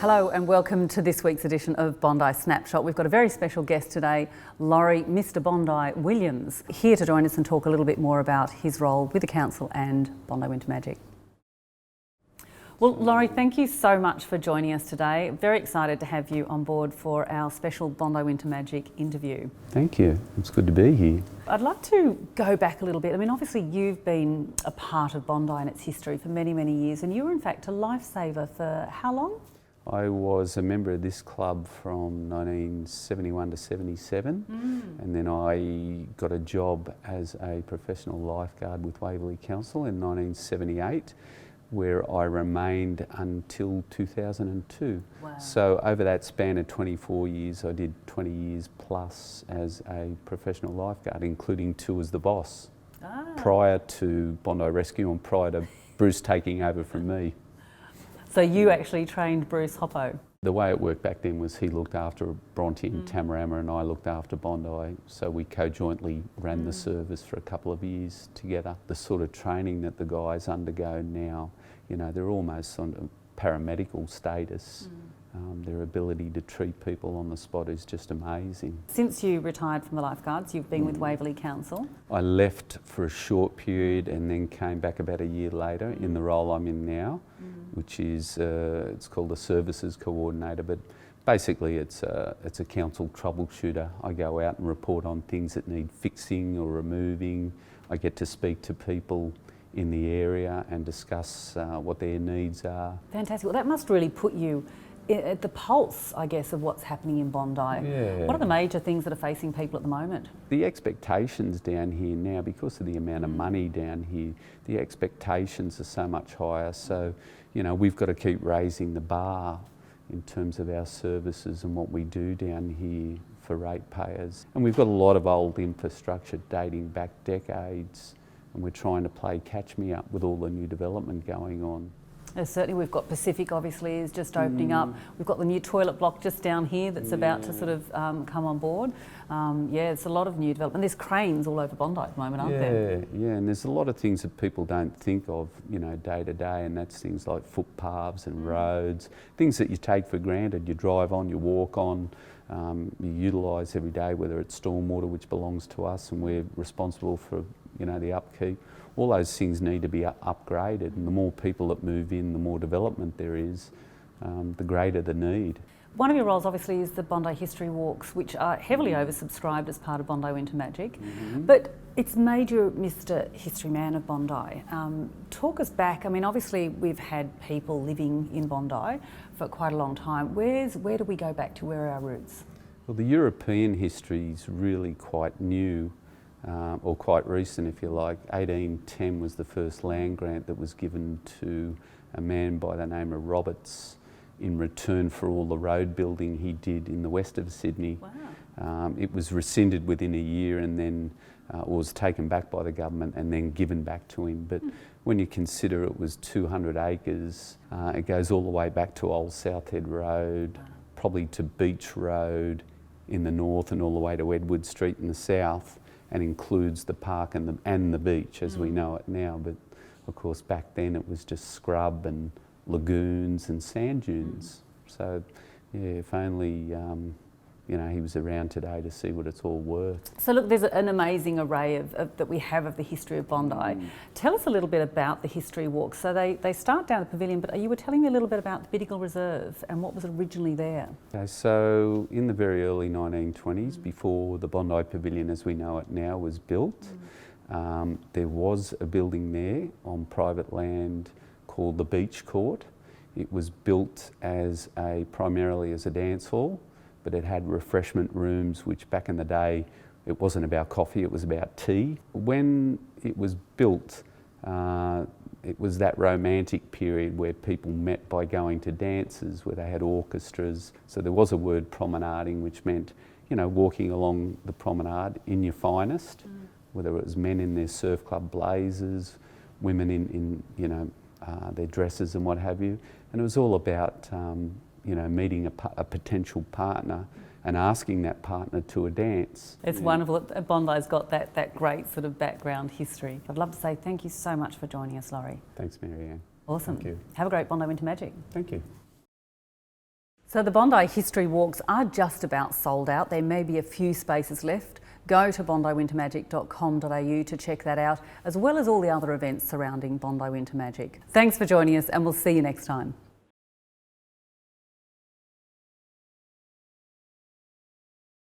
Hello and welcome to this week's edition of Bondi Snapshot. We've got a very special guest today, Lawrie Mr Bondi Williams, here to join us and talk a little bit more about his role with the Council and Bondi Winter Magic. Well, Lawrie, thank you so much for joining us today. Very excited to have you on board for our special Bondi Winter Magic interview. Thank you. It's good to be here. I'd like to go back a little bit. I mean, obviously you've been a part of Bondi and its history for many, many years, and you were in fact a lifesaver for how long? I was a member of this club from 1971 to 77, and then I got a job as a professional lifeguard with Waverley Council in 1978, where I remained until 2002. Wow. So over that span of 24 years, I did 20 years plus as a professional lifeguard, including two as the boss, prior to Bondi Rescue and prior to Bruce taking over from me. So you actually trained Bruce Hoppo? The way it worked back then was he looked after Bronte and Tamarama and I looked after Bondi, so we co-jointly ran the service for a couple of years together. The sort of training that the guys undergo now, you know, they're almost sort of paramedical status. Their ability to treat people on the spot is just amazing. Since you retired from the lifeguards, you've been with Waverley Council? I left for a short period and then came back about a year later in the role I'm in now, which is, it's called a Services Coordinator, but basically it's a council troubleshooter. I go out and report on things that need fixing or removing. I get to speak to people in the area and discuss what their needs are. Fantastic. Well, that must really put you at the pulse, I guess, of what's happening in Bondi. Yeah. What are the major things that are facing people at the moment? The expectations down here now, because of the amount of money down here, the expectations are so much higher. So, you know, we've got to keep raising the bar in terms of our services and what we do down here for ratepayers. And we've got a lot of old infrastructure dating back decades, and we're trying to play catch me up with all the new development going on. Certainly, we've got Pacific obviously is just opening up. We've got the new toilet block just down here that's about to sort of come on board. Yeah, it's a lot of new development. There's cranes all over Bondi at the moment, aren't there? Yeah, and there's a lot of things that people don't think of, you know, day to day, and that's things like footpaths and roads, things that you take for granted. You drive on, you walk on, you utilise every day, whether it's stormwater, which belongs to us, and we're responsible for, you know, the upkeep. All those things need to be upgraded, and the more people that move in, the more development there is, the greater the need. One of your roles obviously is the Bondi History Walks, which are heavily oversubscribed as part of Bondi Winter Magic, but it's made you Mr History Man of Bondi. Talk us back. I mean, obviously we've had people living in Bondi for quite a long time. Where do we go back to? Where are our roots? Well, the European history is really quite new. Or quite recent, if you like. 1810 was the first land grant that was given to a man by the name of Roberts in return for all the road building he did in the west of Sydney. Wow. It was rescinded within a year and then was taken back by the government and then given back to him. But when you consider it was 200 acres, it goes all the way back to Old Southhead Road, probably to Beach Road in the north and all the way to Edward Street in the south, and includes the park and the beach as we know it now. But of course back then it was just scrub and lagoons and sand dunes. So yeah, if only you know, he was around today to see what it's all worth. So look, there's an amazing array that we have of the history of Bondi. Tell us a little bit about the history walks. So they start down the pavilion, but you were telling me a little bit about the Biddigal Reserve and what was originally there. Okay, so in the very early 1920s, before the Bondi Pavilion as we know it now was built, there was a building there on private land called the Beach Court. It was built as primarily as a dance hall, but it had refreshment rooms, which back in the day, it wasn't about coffee, it was about tea. When it was built, it was that romantic period where people met by going to dances, where they had orchestras. So there was a word promenading, which meant, you know, walking along the promenade in your finest, whether it was men in their surf club blazers, women in you know, their dresses and what have you. And it was all about you know, meeting a potential partner and asking that partner to a dance. It's wonderful that Bondi's got that great sort of background history. I'd love to say thank you so much for joining us, Lawrie. Thanks, Marianne. Awesome. Thank you. Have a great Bondi Winter Magic. Thank you. So the Bondi History Walks are just about sold out. There may be a few spaces left. Go to bondiwintermagic.com.au to check that out, as well as all the other events surrounding Bondi Winter Magic. Thanks for joining us, and we'll see you next time.